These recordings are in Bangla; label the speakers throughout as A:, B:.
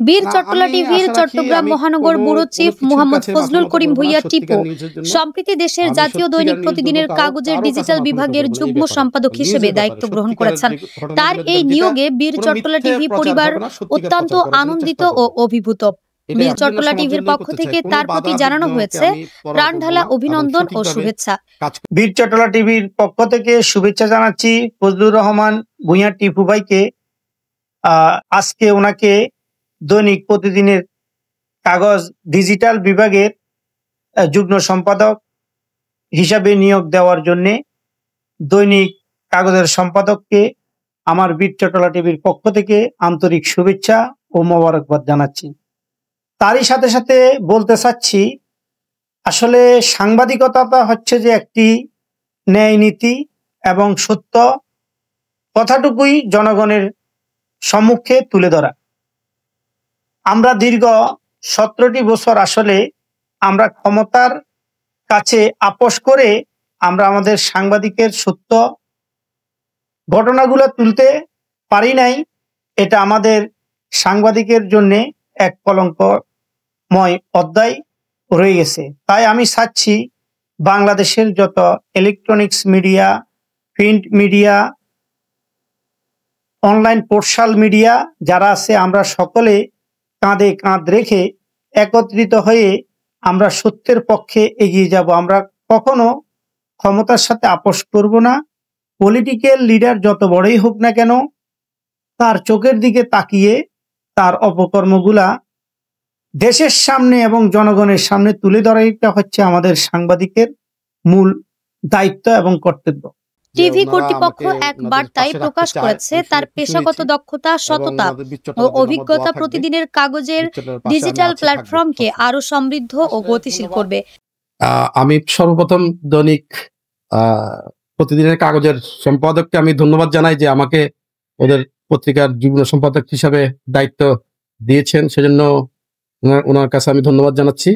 A: বীর চট্টলা টিভির চট্টগ্রাম মহানগর ব্যুরো চিফ মোহাম্মদ ফজলুল করিম ভূঁইয়া টিপু সম্প্রতি দেশের জাতীয় দৈনিক প্রতিদিনের কাগজের ডিজিটাল বিভাগের যুগ্ম সম্পাদক হিসেবে দায়িত্ব গ্রহণ করেছেন। তার এই নিয়োগে বীর চট্টলা টিভি পরিবার অত্যন্ত আনন্দিত ও অভিভূত। বীর চট্টলা টিভির পক্ষ থেকে তার প্রতি জানানো হয়েছে প্রাণঢালা অভিনন্দন ও শুভেচ্ছা।
B: বীর চট্টলা টিভির পক্ষ থেকে শুভেচ্ছা জানাচ্ছি ফজলুর রহমান ভূঁইয়া টিপু ভাইকে। আজকে ওনাকে দৈনিক প্রতিদিনের কাগজ ডিজিটাল বিভাগের যুগ্ম সম্পাদক হিসাবে নিয়োগ দেওয়ার জন্য দৈনিক কাগজের সম্পাদককে আমার বীর চট্টলা টিভির পক্ষ থেকে আন্তরিক শুভেচ্ছা ও মোবারকবাদ জানাচ্ছি। তারই সাথে সাথে বলতে চাচ্ছি, আসলে সাংবাদিকতা হচ্ছে যে একটি ন্যায় নীতি এবং সত্য কথাটুকুই জনগণের সম্মুখে তুলে ধরা। আমরা দীর্ঘ 17টি বছর আসলে আমরা ক্ষমতার কাছে আপোষ করে আমরা আমাদের সাংবাদিকের সত্য ঘটনাগুলো তুলতে পারি নাই। এটা আমাদের সাংবাদিকের জন্য এক কলঙ্কময় অধ্যায় রয়ে গেছে। তাই আমি চাচ্ছি বাংলাদেশের যত electronics media, print media, online social media যারা আছে, আমরা সকলে কাঁধে কাঁধ রেখে একত্রিত হয়ে আমরা সত্যের পক্ষে এগিয়ে যাব। আমরা কখনো ক্ষমতার সাথে আপোষ করব না। পলিটিক্যাল লিডার যত বড়ই হোক না কেন, তার চোখের দিকে তাকিয়ে তার অপকর্মগুলা দেশের সামনে এবং জনগণের সামনে তুলে ধরাটা হচ্ছে আমাদের সাংবাদিকের মূল দায়িত্ব এবং কর্তব্য।
A: টিভি কর্তৃপক্ষ এক বার্তায় প্রকাশ করেছে তার পেশাগত দক্ষতা, সততা ও অভিজ্ঞতা প্রতিদিনের কাগজের ডিজিটাল প্ল্যাটফর্মকে আরো সমৃদ্ধ ও গতিশীল করবে।
C: আমি সর্বপ্রথম দৈনিক প্রতিদিনের কাগজের সম্পাদককে আমি ধন্যবাদ জানাই যে আমাকে ওদের পত্রিকার যুগ্ম সম্পাদক হিসাবে দায়িত্ব দিয়েছেন, সেজন্য ওনার কাছে আমি ধন্যবাদ জানাচ্ছি।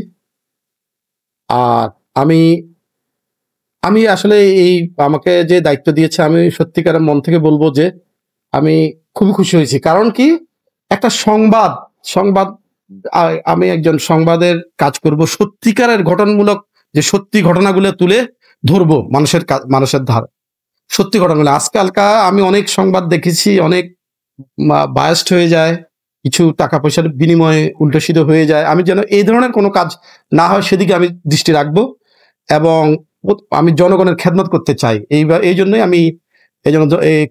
C: আর আমি আসলে এই আমাকে যে দায়িত্ব দিয়েছে, আমি সত্যিকারের মন থেকে বলবো যে আমি খুবই খুশি হয়েছি। কারণ কি, একটা সংবাদ আমি একজন সংবাদের কাজ করব, সত্যিকারের ঘটনামূলক যে সত্যি ঘটনাগুলো তুলে ধরবো মানুষের ধার সত্যি ঘটনাগুলো। আজকালকার আমি অনেক সংবাদ দেখেছি, অনেক বায়াসড হয়ে যায়, কিছু টাকা পয়সার বিনিময়ে উল্টো সিধে হয়ে যায়। আমি যেন এই ধরনের কোনো কাজ না হয় সেদিকে আমি দৃষ্টি রাখবো এবং আমি জনগণের খেদমত করতে চাই। এই জন্যই আমি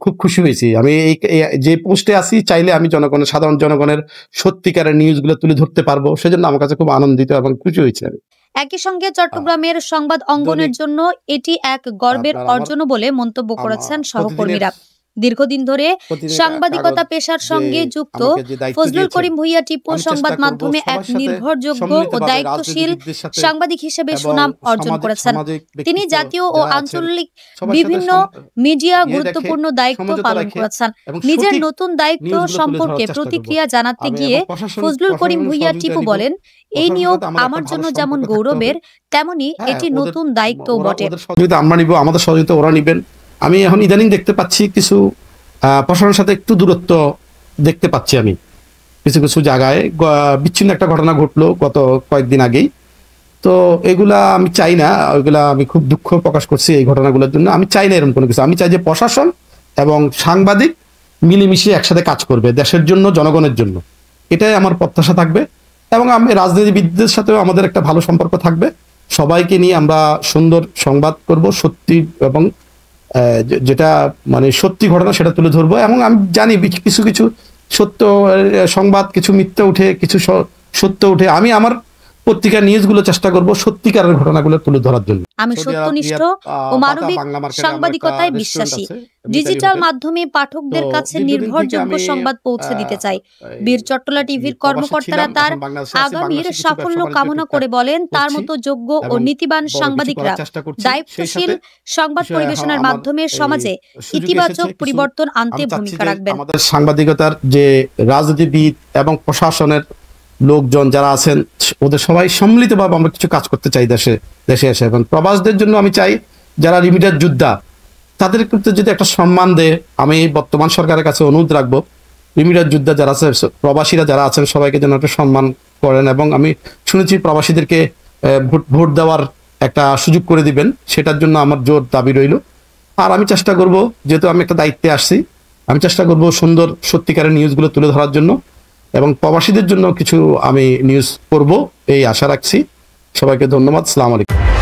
C: খুব খুশি হয়েছি। আমি যে পোস্টে আছি, চাইলে আমি সাধারণ জনগণের সত্যিকারের নিউজগুলো তুলে ধরতে পারবো। সেজন্য আমার কাছে খুব আনন্দিত এবং খুশি হয়েছে।
A: একই সঙ্গে চট্টগ্রামের সংবাদ অঙ্গনের জন্য এটি এক গর্বের অর্জন বলে মন্তব্য করেছেন সহকর্মীরা। দীর্ঘদিন ধরে সাংবাদিকতা পেশার সঙ্গে যুক্ত ফজলুল করিম ভূঁইয়া টিপু সংবাদ মাধ্যমে এক নির্ভরযোগ্য ও দায়িত্বশীল সাংবাদিক হিসেবে সুনাম অর্জন করেছেন। তিনি জাতীয় ও আঞ্চলিক বিভিন্ন মিডিয়া গুরুত্বপূর্ণ দায়িত্ব পালন করেছেন। নিজের নতুন দায়িত্ব সম্পর্কে প্রতিক্রিয়া জানাতে গিয়ে ফজলুল করিম ভূঁইয়া টিপু বলেন, এই নিয়োগ আমার জন্য যেমন গৌরবের, তেমনি এটি নতুন দায়িত্বও বটে।
C: আমরা নিব, আমাদের সহযোগিতা ওরা নিবেন। আমি এখন ইদানিং দেখতে পাচ্ছি কিছু প্রশাসনের সাথে একটু দূরত্ব দেখতে পাচ্ছি। আমি কিছু জায়গায় বিচ্ছিন্ন একটা ঘটনা ঘটলো গত কয়েকদিন আগেই। তো এগুলা আমি চাই না, ওইগুলা আমি খুব দুঃখ প্রকাশ করছি এই ঘটনাগুলোর জন্য। আমি চাই না এরকম কোনো কিছু। আমি চাই যে প্রশাসন এবং সাংবাদিক মিলেমিশে একসাথে কাজ করবে দেশের জন্য, জনগণের জন্য। এটাই আমার প্রত্যাশা থাকবে। এবং আমি রাজনীতিবিদদের সাথেও আমাদের একটা ভালো সম্পর্ক থাকবে। সবাইকে নিয়ে আমরা সুন্দর সংবাদ করব, সত্যি এবং যেটা মানে সত্যি ঘটনা সেটা তুলে ধরবো। এবং আমি জানি কিছু কিছু সত্য সংবাদ, কিছু মিথ্যা উঠে, কিছু সত্য উঠে। আমি আমার পত্রিকার নিউজগুলো চেষ্টা করব সত্যিকারের ঘটনাগুলো তুলে ধরার জন্য।
A: আমি সত্যনিষ্ঠ ও মানবিক সাংবাদিকতায় বিশ্বাসী। ডিজিটাল মাধ্যমে পাঠকদের কাছে নির্ভরযোগ্য সংবাদ পৌঁছে দিতে চাই। বীর চট্টলা টিভির কর্মকর্তারা তার আগামীর সাফল্য কামনা করে বলেন, তার মতো যোগ্য ও নীতিবান সাংবাদিকরা দায়িত্বশীল সংবাদ পরিবেশনের মাধ্যমে সমাজে ইতিবাচক পরিবর্তন আনতে ভূমিকা রাখবেন।
C: আমাদের সাংবাদিকতার যে রাজনীতিবিদ এবং প্রশাসনের লোকজন যারা আছেন, ওদের সবাই সম্মিলিতভাবে আমরা কিছু কাজ করতে চাই দেশে এসে। এবং প্রবাসদের জন্য আমি চাই যারা রিমিটেড যোদ্ধা, তাদের যদি একটা সম্মান দেয়, আমি বর্তমান সরকারের কাছে অনুরোধ রাখবো রিমিরার যোদ্ধা যারা আছে, প্রবাসীরা যারা আছেন সবাইকে যেন একটা সম্মান করেন, এবং আমি শুনেছি প্রবাসীদেরকে ভোট দেওয়ার একটা সুযোগ করে দিবেন, সেটার জন্য আমার জোর দাবি রইল। আর আমি চেষ্টা করব, যেহেতু আমি একটা দায়িত্বে আসছি, আমি চেষ্টা করব সুন্দর সত্যিকারের নিউজগুলো তুলে ধরার জন্য, এবং প্রবাসীদের জন্য কিছু আমি নিউজ করব এই আশা রাখছি। সবাইকে ধন্যবাদ। আসসালামু আলাইকুম।